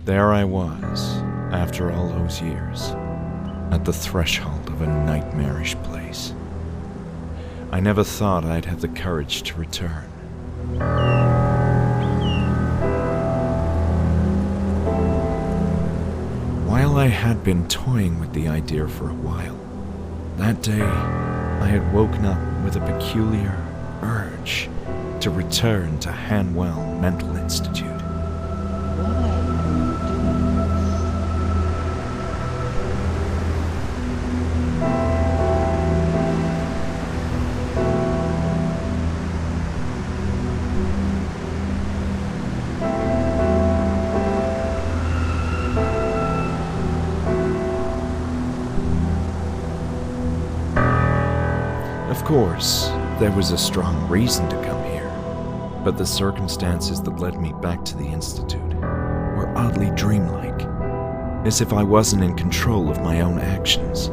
There I was, after all those years, at the threshold of a nightmarish place. I never thought I'd have the courage to return. While I had been toying with the idea for a while, that day I had woken up with a peculiar urge to return to Hanwell Mental Institute. Of course, there was a strong reason to come here, but the circumstances that led me back to the Institute were oddly dreamlike, as if I wasn't in control of my own actions.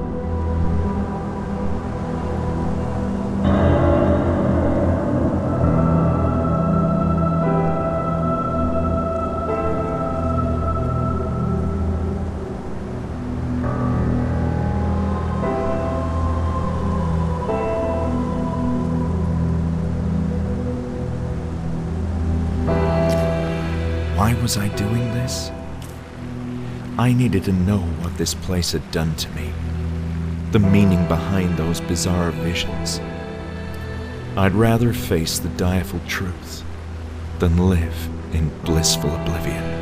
Why was I doing this? I needed to know what this place had done to me, the meaning behind those bizarre visions. I'd rather face the direful truth than live in blissful oblivion.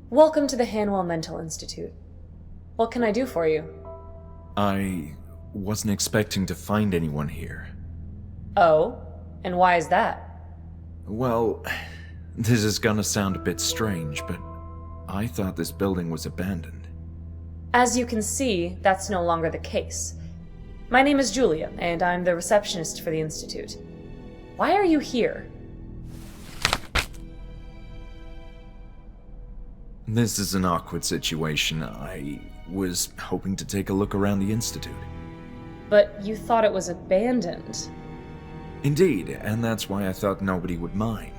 Welcome to the Hanwell Mental Institute. What can I do for you? I wasn't expecting to find anyone here. Oh? And why is that? Well, this is gonna sound a bit strange, but I thought this building was abandoned. As you can see, that's no longer the case. My name is Julia, and I'm the receptionist for the Institute. Why are you here? This is an awkward situation. I was hoping to take a look around the Institute. But you thought it was abandoned. Indeed, and that's why I thought nobody would mind.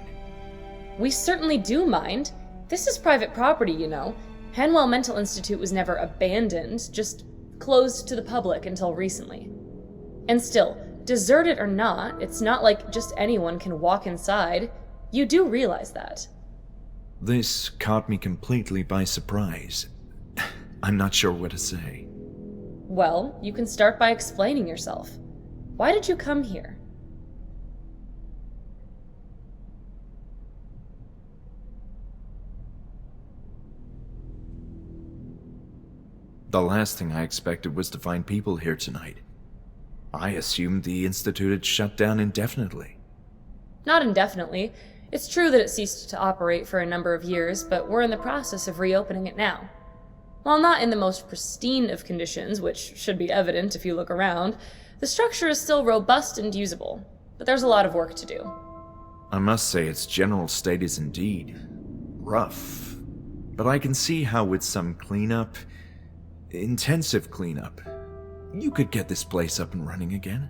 We certainly do mind. This is private property, you know. Hanwell Mental Institute was never abandoned, just closed to the public until recently. And still, deserted or not, it's not like just anyone can walk inside. You do realize that. This caught me completely by surprise. I'm not sure what to say. Well, you can start by explaining yourself. Why did you come here? The last thing I expected was to find people here tonight. I assumed the Institute had shut down indefinitely. Not indefinitely. It's true that it ceased to operate for a number of years, but we're in the process of reopening it now. While not in the most pristine of conditions, which should be evident if you look around, the structure is still robust and usable, but there's a lot of work to do. I must say its general state is indeed rough, but I can see how with some cleanup, intensive cleanup, you could get this place up and running again.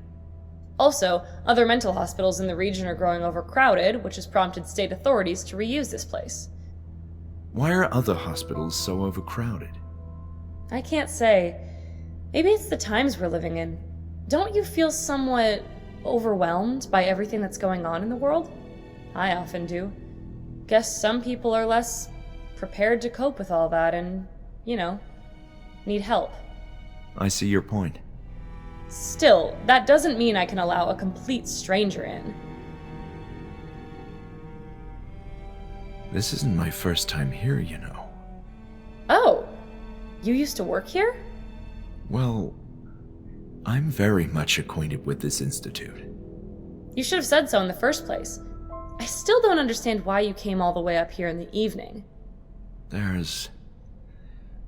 Also, other mental hospitals in the region are growing overcrowded, which has prompted state authorities to reuse this place. Why are other hospitals so overcrowded? I can't say. Maybe it's the times we're living in. Don't you feel somewhat overwhelmed by everything that's going on in the world? I often do. Guess some people are less prepared to cope with all that and, need help. I see your point. Still, that doesn't mean I can allow a complete stranger in. This isn't my first time here, you know. Oh, you used to work here? Well, I'm very much acquainted with this institute. You should have said so in the first place. I still don't understand why you came all the way up here in the evening. There's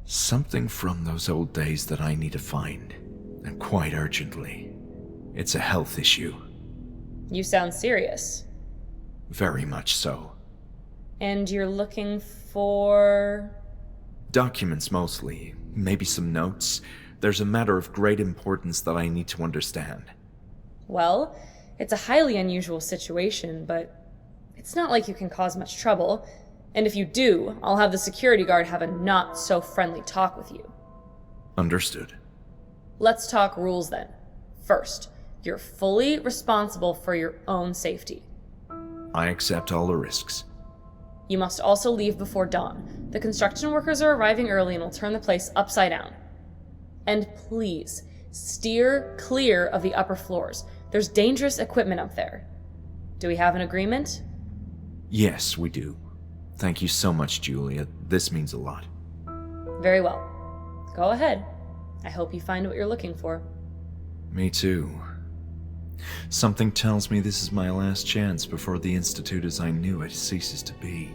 something from those old days that I need to find, and quite urgently. It's a health issue. You sound serious. Very much so. And you're looking for... Documents mostly, maybe some notes. There's a matter of great importance that I need to understand. Well, it's a highly unusual situation, but it's not like you can cause much trouble. And if you do, I'll have the security guard have a not-so-friendly talk with you. Understood. Let's talk rules then. First, you're fully responsible for your own safety. I accept all the risks. You must also leave before dawn. The construction workers are arriving early and will turn the place upside down. And please, steer clear of the upper floors. There's dangerous equipment up there. Do we have an agreement? Yes, we do. Thank you so much, Julia. This means a lot. Very well. Go ahead. I hope you find what you're looking for. Me too. Something tells me this is my last chance before the Institute as I knew it ceases to be.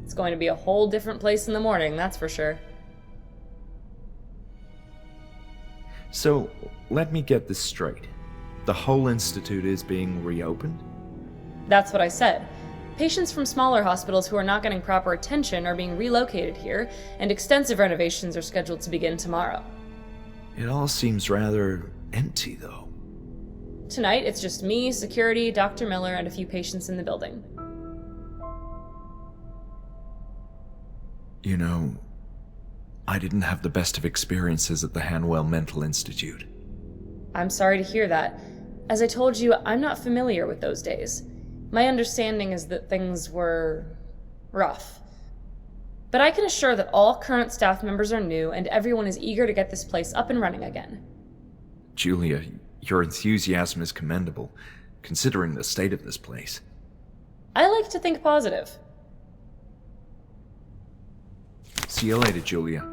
It's going to be a whole different place in the morning, that's for sure. So, let me get this straight. The whole Institute is being reopened? That's what I said. Patients from smaller hospitals who are not getting proper attention are being relocated here, and extensive renovations are scheduled to begin tomorrow. It all seems rather empty, though. Tonight, it's just me, security, Dr. Miller, and a few patients in the building. You know, I didn't have the best of experiences at the Hanwell Mental Institute. I'm sorry to hear that. As I told you, I'm not familiar with those days. My understanding is that things were rough. But I can assure that all current staff members are new and everyone is eager to get this place up and running again. Julia, your enthusiasm is commendable, considering the state of this place. I like to think positive. See you later, Julia.